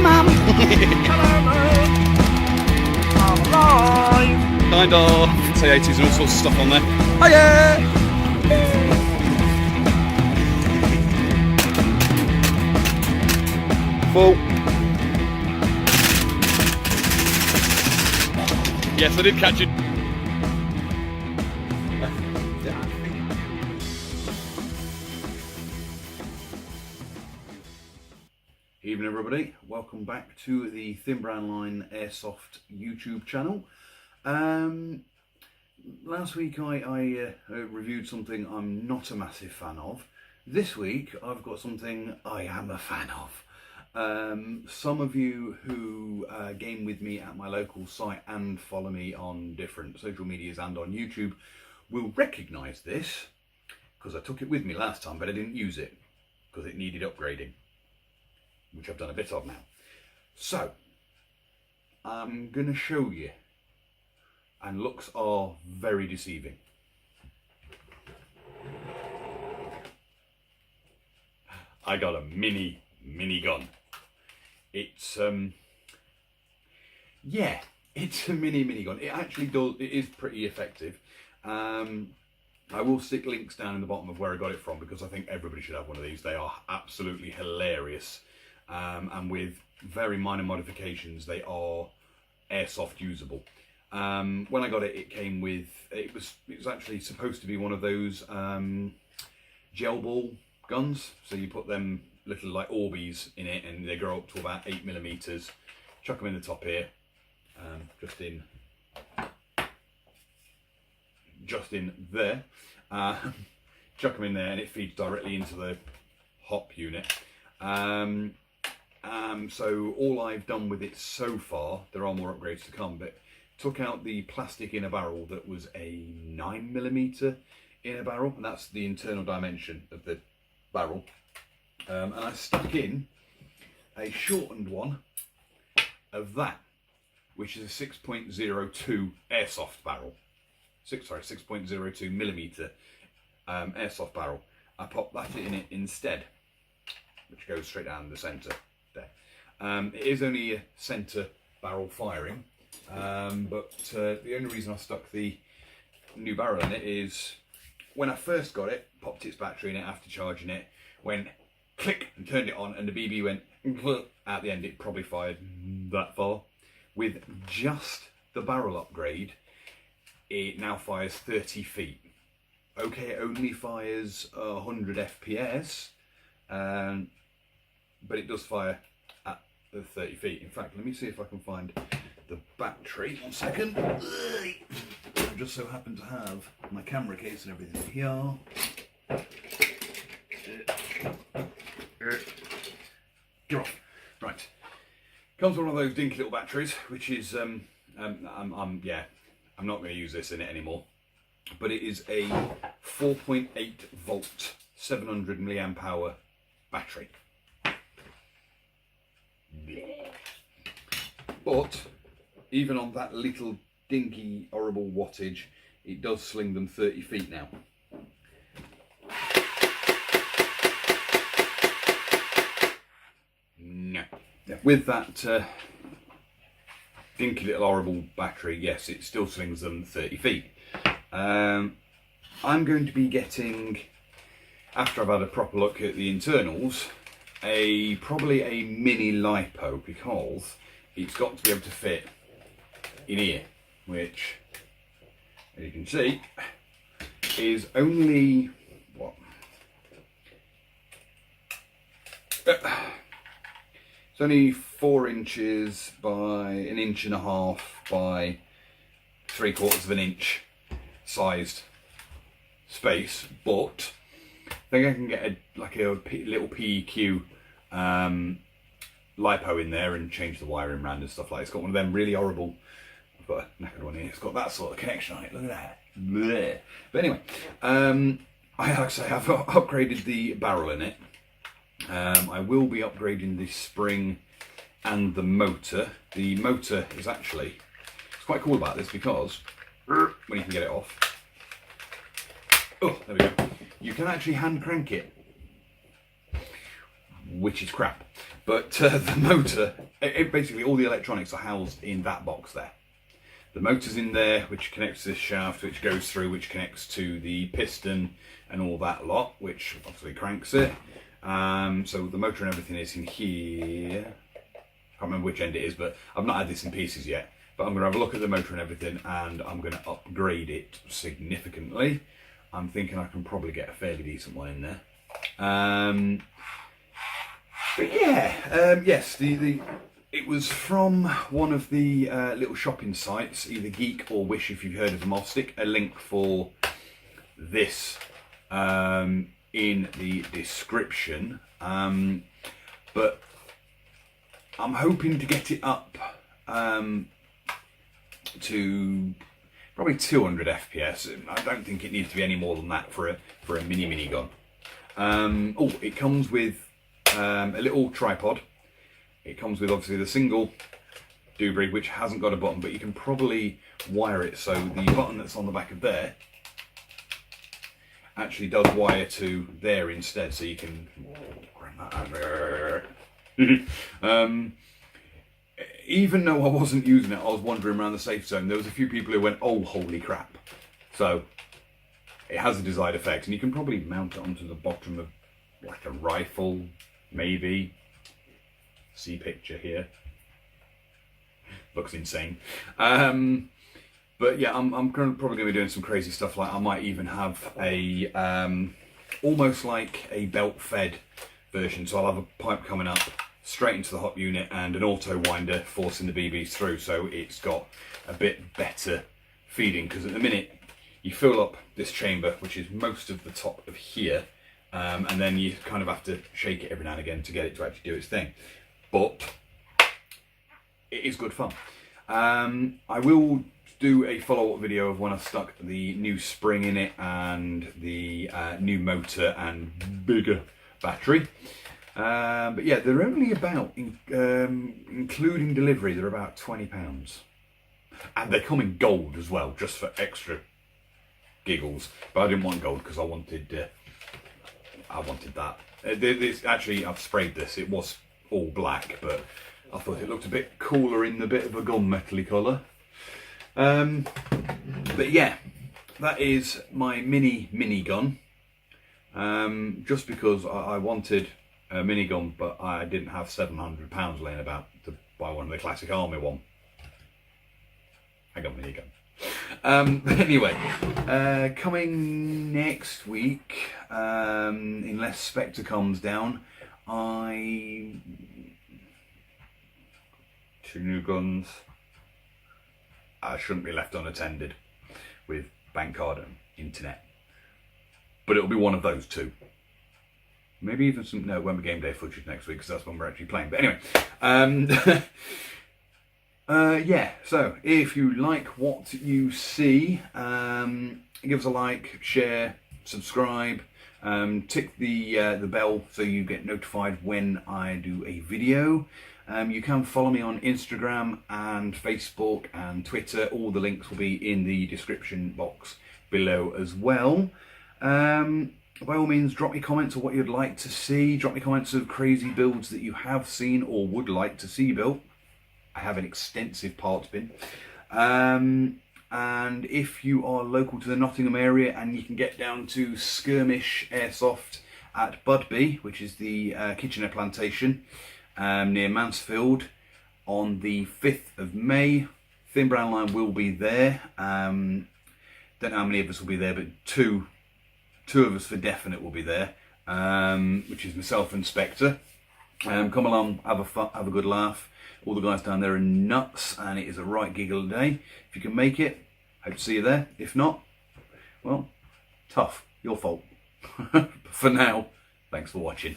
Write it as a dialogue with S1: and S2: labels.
S1: Mum.
S2: I'm alive.
S3: Kind of T80s and all sorts of stuff on there.
S2: Oh yeah.
S3: Full. Yes, I did catch it. Evening everybody, welcome back to the Thin Brown Line Airsoft YouTube channel. Last week I reviewed something I'm not a massive fan of. This week I've got something I am a fan of. Some of you who game with me at my local site and follow me on different social medias and on YouTube will recognise this, because I took it with me last time but I didn't use it because it needed upgrading, which I've done a bit of now. So I'm going to show you, and looks are very deceiving. I got a minigun. It's yeah, it's a minigun. It actually does. It is pretty effective. I will stick links down in the bottom of where I got it from because I think everybody should have one of these. They are absolutely hilarious, and with very minor modifications, they are airsoft usable. When I got it, it came with it was actually supposed to be one of those gel ball guns. So you put them little like Orbeez in it and they grow up to about 8mm. Chuck them in the top here, just in there. Chuck them in there and it feeds directly into the hop unit. So all I've done with it so far, there are more upgrades to come, but took out the plastic inner barrel that was a 9mm inner barrel, and that's the internal dimension of the barrel. And I stuck in a shortened one of that, which is a 6.02 airsoft barrel. 6.02mm airsoft barrel. I popped that in it instead, which goes straight down the centre there. It is only a centre barrel firing, but the only reason I stuck the new barrel in it is when I first got it, popped its battery in it after charging it, went click and turned it on and the BB went at the end. It probably fired that far. With just the barrel upgrade, it now fires 30 feet. Okay, it only fires 100 FPS, but it does fire at the 30 feet. In fact, let me see if I can find the battery. 1 second. I just so happen to have my camera case and everything here. Get off. Right. Comes with one of those dinky little batteries, which is I'm not going to use this in it anymore. But it is a 4.8 volt, 700 milliamp hour battery. But even on that little dinky horrible wattage, it does sling them 30 feet now. No. With that dinky little horrible battery, yes, it still slings them 30 feet. I'm going to be getting, after I've had a proper look at the internals, probably a mini lipo, because it's got to be able to fit in here, which, as you can see, is only what? It's only 4 inches by 1.5 inches by 3/4 of an inch sized space, but I think I can get a little PEQ lipo in there and change the wiring around and stuff like that. It's got one of them really horrible, I've got a knackered one here, it's got that sort of connection on it, look at that. Blech. But anyway, I've upgraded the barrel in it. I will be upgrading the spring and the motor. The motor is actually, it's quite cool about this because when you can get it off, oh, there we go, you can actually hand crank it, which is crap. But the motor, basically all the electronics are housed in that box there. The motor's in there, which connects to this shaft, which goes through, which connects to the piston and all that lot, which obviously cranks it. So the motor and everything is in here. I can't remember which end it is, but I've not had this in pieces yet. But I'm going to have a look at the motor and everything, and I'm going to upgrade it significantly. I'm thinking I can probably get a fairly decent one in there. But yeah, yes, it was from one of the little shopping sites, either Geek or Wish if you've heard of them. I'll stick a link for this in the description. But I'm hoping to get it up to probably 200 FPS. I don't think it needs to be any more than that for a minigun. Oh, it comes with a little tripod. It comes with obviously the single doobry, which hasn't got a button, but you can probably wire it so the button that's on the back of there actually does wire to there instead, so you can even though I wasn't using it, I was wandering around the safe zone. There was a few people who went, "Oh, holy crap." So it has a desired effect, and you can probably mount it onto the bottom of like a rifle, maybe. See picture here. Looks insane. But yeah, I'm probably going to be doing some crazy stuff. Like I might even have a almost like a belt fed version. So I'll have a pipe coming up straight into the hop unit and an auto winder forcing the BBs through, so it's got a bit better feeding. Because at the minute you fill up this chamber, which is most of the top of here, and then you kind of have to shake it every now and again to get it to actually do its thing. But it is good fun. I will do a follow-up video of when I stuck the new spring in it and the new motor and bigger battery. But yeah, they're only about, including delivery, they're about £20. And they come in gold as well, just for extra giggles. But I didn't want gold because I wanted that. This, actually, I've sprayed this. It was all black, but I thought it looked a bit cooler in the bit of a gunmetal-y colour. But yeah, that is my minigun. Just because I wanted a minigun, but I didn't have £700 laying about to buy one of the Classic Army one. I got minigun. But anyway, coming next week, unless Spectre comes down, two new guns. I shouldn't be left unattended with bank card and internet. But it'll be one of those two. Maybe even some, no, it won't be game day footage next week because that's when we're actually playing. But anyway, yeah, so if you like what you see, give us a like, share, subscribe, tick the bell so you get notified when I do a video. You can follow me on Instagram and Facebook and Twitter. All the links will be in the description box below as well. By all means, drop me comments of what you'd like to see. Drop me comments of crazy builds that you have seen or would like to see built. I have an extensive parts bin. And if you are local to the Nottingham area and you can get down to Skirmish Airsoft at Budby, which is the Kitchener plantation, near Mansfield, on the 5th of May. Thin Brown Line will be there. Don't know how many of us will be there, but two of us for definite will be there, which is myself and Spectre. Come along, have a good laugh. All the guys down there are nuts, and it is a right giggle day. If you can make it, hope to see you there. If not, well, tough, your fault. For now, thanks for watching.